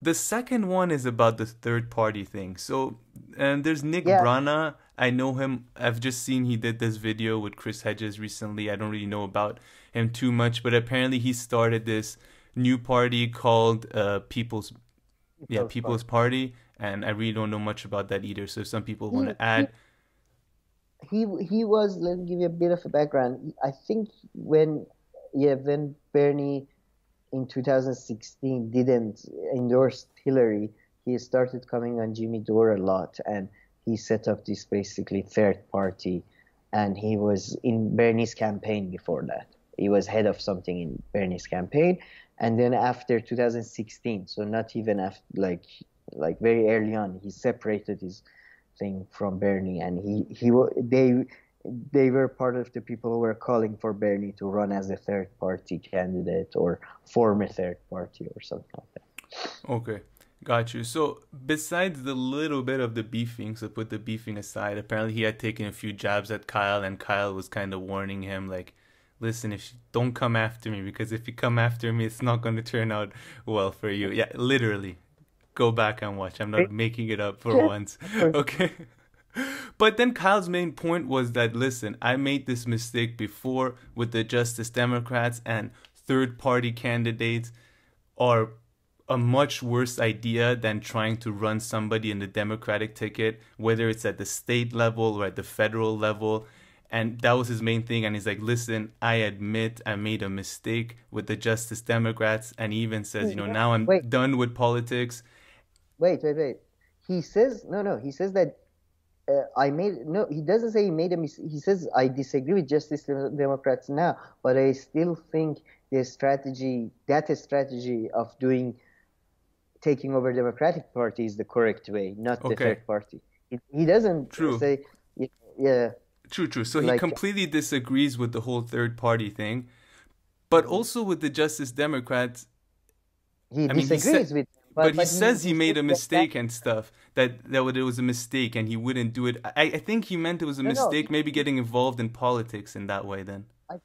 The second one is about the third party thing. So, and there's Nick Yeah, Brana. I know him. I've just seen he did this video with Chris Hedges recently. I don't really know about him too much, but apparently he started this new party called People's People's Party. Party, and I really don't know much about that either. So if some people want He to he add, he was. Let me give you a bit of a background. I think when Bernie in 2016 didn't endorse Hillary, he started coming on Jimmy Dore a lot, and he set up this basically third party, and he was in Bernie's campaign before that. He was head of something in Bernie's campaign, and then after 2016, so not even after like very early on, he separated his thing from Bernie, and they were part of the people who were calling for Bernie to run as a third party candidate or form a third party or something like that. okay, got you. So besides the little bit of the beefing, so put the beefing aside, apparently he had taken a few jabs at Kyle, and Kyle was kind of warning him, like, listen, if you don't come after me, because if you come after me, it's not going to turn out well for you. Yeah, literally. Go back and watch. I'm not making it up for once. Okay. But then Kyle's main point was that, listen, I made this mistake before with the Justice Democrats, and third party candidates are a much worse idea than trying to run somebody in the Democratic ticket, whether it's at the state level or at the federal level. And that was his main thing. And he's like, listen, I admit I made a mistake with the Justice Democrats. And he even says, now I'm Wait, done with politics. wait. He says no. He says that I made no. He doesn't say he made a mistake. He says I disagree with Justice Democrats now, but I still think that strategy of taking over Democratic Party is the correct way, not the Okay, third party. He doesn't true. say, yeah, True. So he like completely disagrees with the whole third party thing, but mhm. also with the Justice Democrats. He I mean, he said, disagrees with them, but he but says he he says made a that mistake and stuff. That it was a mistake and he wouldn't do it. I think he meant it was a no. mistake, maybe getting involved in politics in that way. Then I,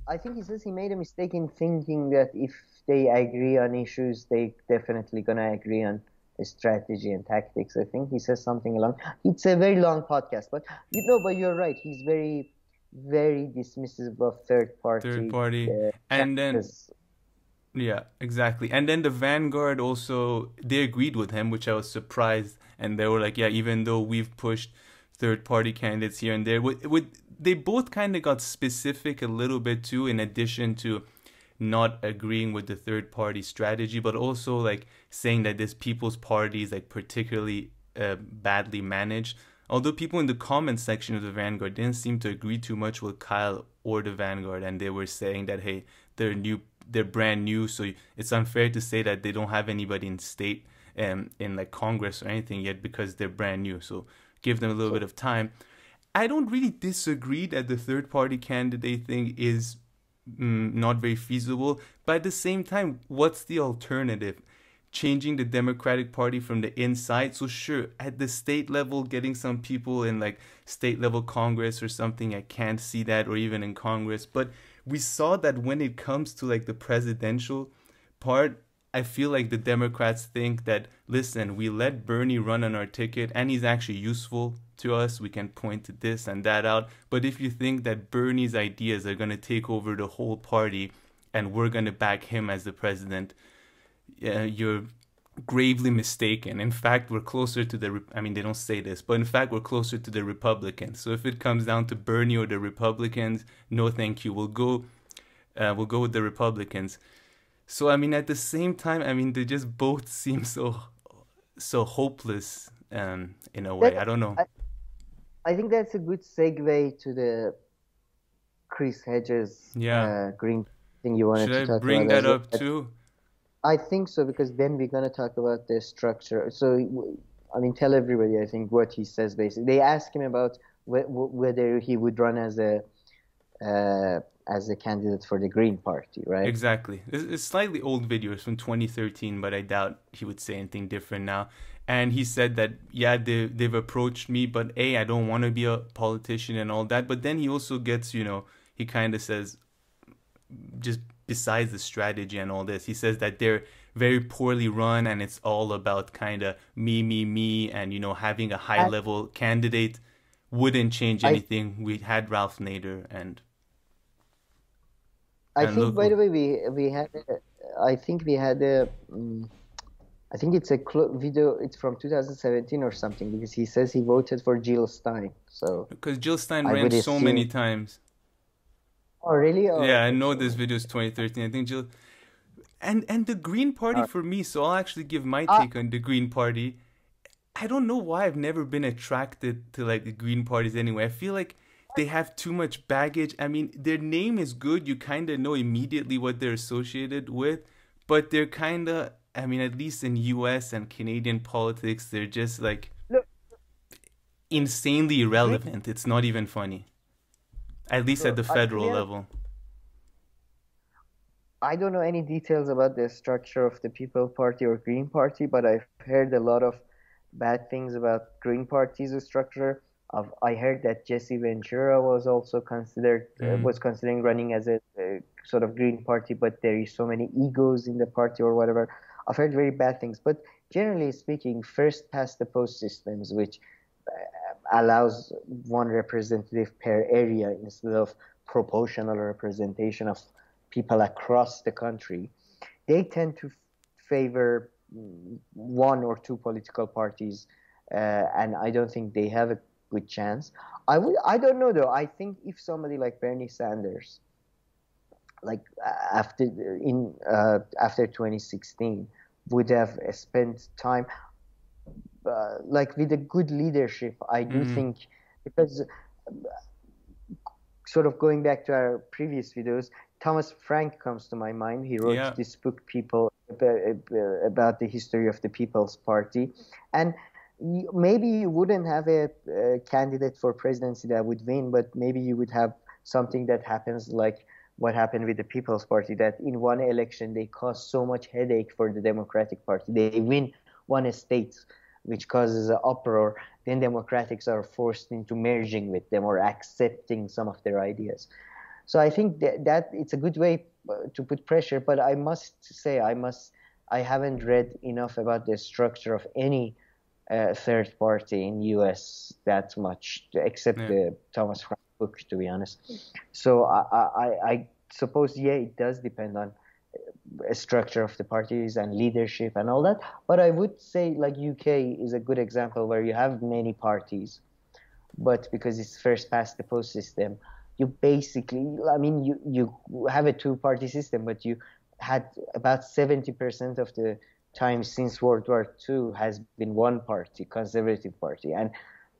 I think he says he made a mistake in thinking that if they agree on issues, they definitely gonna agree on a strategy and tactics. I think he says something along. It's a very long podcast, but but you're right. He's very dismissive of third third party party, and then candidates. yeah, exactly. And then the Vanguard also they agreed with him, which I was surprised. And they were like, yeah, even though we've pushed third party candidates here and there, they both kind of got specific a little bit too, in addition to not agreeing with the third party strategy, but also like saying that this people's party is like particularly badly managed. Although people in the comment section of the Vanguard didn't seem to agree too much with Kyle or the Vanguard, and they were saying that hey, they're new, they're brand new, so it's unfair to say that they don't have anybody in state in like Congress or anything yet because they're brand new. So give them a little bit So of time. I don't really disagree that the third party candidate thing is not very feasible. But at the same time, what's the alternative? Changing the Democratic Party from the inside. So sure, at the state level, getting some people in like state level Congress or something, I can't see that, or even in Congress. But we saw that when it comes to like the presidential part, I feel like the Democrats think that, listen, we let Bernie run on our ticket and he's actually useful to us. We can point to this and that out. But if you think that Bernie's ideas are going to take over the whole party and we're going to back him as the president, you're gravely mistaken. In fact, we're closer to I mean, they don't say this, but in fact, we're closer to the Republicans. So if it comes down to Bernie or the Republicans, no thank you. We'll go with the Republicans. So I mean, at the same time, I mean, they just both seem so hopeless in a way. that I don't know. I, I think that's a good segue to the Chris Hedges Yeah. green thing you wanted Should to I talk bring about that as well. up too? I think so because then we're gonna talk about the structure. So, I mean, tell everybody. I think what he says basically. They ask him about whether he would run as a candidate for the Green Party, right? Exactly. It's slightly old video. It's from 2013, but I doubt he would say anything different now. And he said that, yeah, they've approached me, but A, I don't want to be a politician and all that. But then he also gets, he kind of says, just besides the strategy and all this, he says that they're very poorly run, and it's all about kind of me, and having a high And level candidate wouldn't change I anything. We had Ralph Nader, I and think, look, by the way, we had I think we had a I think it's a video. It's from 2017 or something because he says he voted for Jill Stein. So because Jill Stein I ran would so many assume. times. Oh, really? Yeah, Oh, I know okay. this video is 2013. I think Jill and the Green Party Uh, for me. So I'll actually give my uh, take on the Green Party. I don't know why I've never been attracted to like the Green parties anyway. I feel like they have too much baggage. I mean, their name is good. You kind of know immediately what they're associated with, but they're kind of, I mean, at least in US and Canadian politics, they're just like look, insanely Green. irrelevant. It's not even funny. At least at the To be federal honest, level. I don't know any details about the structure of the People Party or Green Party, but I've heard a lot of bad things about Green Party's structure. I heard that Jesse Ventura Mm. was considering running as a sort of Green Party, but there is so many egos in the party or whatever. I've heard very bad things, but generally speaking, first past the post systems, which allows one representative per area instead of proportional representation of people across the country, they tend to favor one or two political parties, and I don't think they have a good chance. I don't know though. I think if somebody like Bernie Sanders, like after 2016, would have spent time like with a good leadership, I do Mm. think because sort of going back to our previous videos, Thomas Frank comes to my mind. He wrote Yeah. this book, People, about the history of the People's Party, and maybe you wouldn't have a candidate for presidency that would win, but maybe you would have something that happens like what happened with the People's Party, that in one election they cause so much headache for the Democratic Party. They win one state, which causes an uproar, then Democrats are forced into merging with them or accepting some of their ideas. So I think that it's a good way to put pressure. But I must say, I haven't read enough about the structure of any third party in U.S. that much, except Yeah. the Thomas Frank book, to be honest. So I suppose, yeah, it does depend on structure of the parties and leadership and all that. But I would say like UK is a good example where you have many parties, but because it's first past the post system, you basically, I mean, you have a two-party system, but you had about 70% of the time since World War II has been one party, Conservative Party. And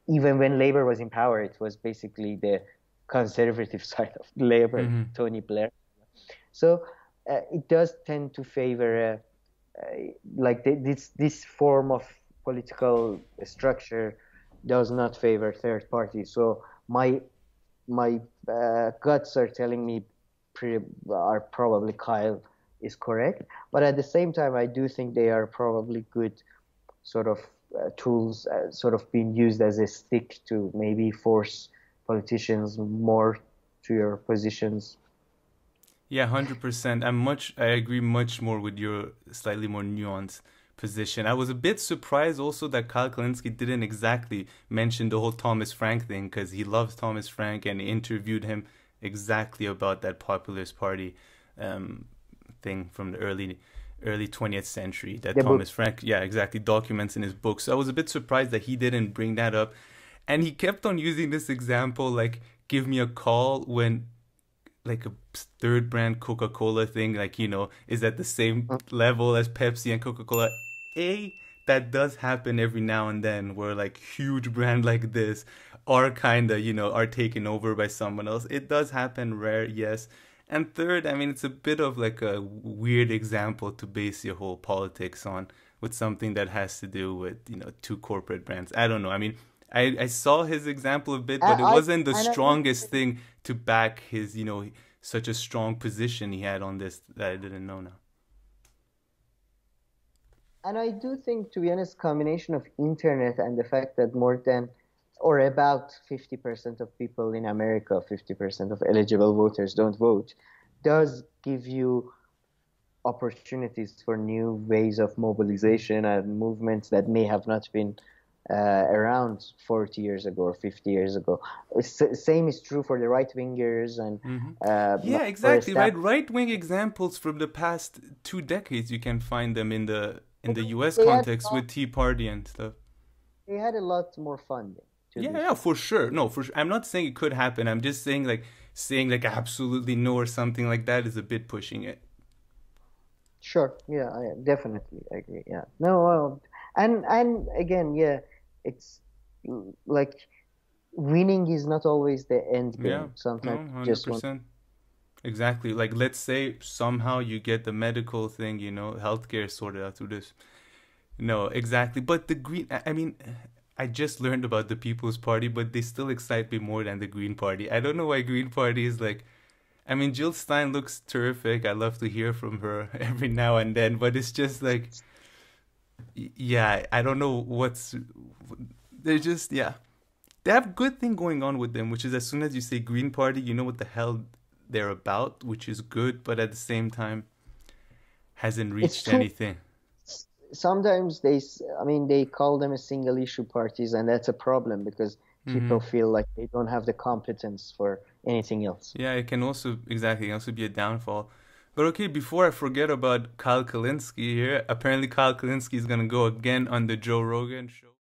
even when Labour was in power, it was basically the conservative side of Labour, Mm-hmm. Tony Blair. So it does tend to favor like this form of political structure does not favor third parties. So my guts are telling me are probably Kyle is correct, but at the same time, I do think they are probably good sort of tools, sort of being used as a stick to maybe force politicians more to your positions. Yeah, 100%. I agree much more with your slightly more nuanced position. I was a bit surprised also that Kyle Kulinski didn't exactly mention the whole Thomas Frank thing because he loves Thomas Frank and he interviewed him exactly about that populist party um, thing from the early 20th century that The book. Thomas Frank, yeah, exactly documents in his book. So I was a bit surprised that he didn't bring that up. And he kept on using this example like give me a call when like a third brand Coca-Cola thing, like, is at the same level as Pepsi and Coca-Cola. A, that does happen every now and then where like huge brand like this are kind of, are taken over by someone else. It does happen rare, yes. And third, I mean, it's a bit of like a weird example to base your whole politics on with something that has to do with, two corporate brands. I don't know. I mean, I saw his example a bit, but it I wasn't the and I do strongest thing to back his, such a strong position he had on this that I didn't know now. And I do think, to be honest, combination of internet and the fact that more than or about 50% of people in America, 50% of eligible voters don't vote, does give you opportunities for new ways of mobilization and movements that may have not been around 40 years ago or 50 years ago. Same is true for the right wingers and Hmm. uh, Yeah, for exactly. established. Right wing examples from the past 2 decades, you can find them in the U.S. They had context with Tea Party and stuff. they had a lot more funding, to Yeah, be yeah, fair. for sure. No, for sure. I'm not saying it could happen. I'm just saying like absolutely no or something like that is a bit pushing it. Sure, yeah, I definitely agree. Yeah, no, well, and again, yeah, it's like winning is not always the end Yeah, game. Sometimes no, you just want. 100%. Exactly. Like, let's say somehow you get the medical thing, healthcare sorted out through this. No, exactly. But the Green, I mean, I just learned about the People's Party, but they still excite me more than the Green Party. I don't know why Green Party is like, I mean, Jill Stein looks terrific. I love to hear from her every now and then, but it's just like, yeah, I don't know they're just, yeah. They have good thing going on with them, which is as soon as you say Green Party, you know what the hell they're about, which is good, but at the same time hasn't It's reached true. anything. Sometimes I mean, they call them a single issue parties, and that's a problem because Hmm. people feel like they don't have the competence for anything else. Yeah, it can also exactly it can also be a downfall. But okay, before I forget about Kyle Kulinski here, apparently Kyle Kulinski is gonna go again on the Joe Rogan show.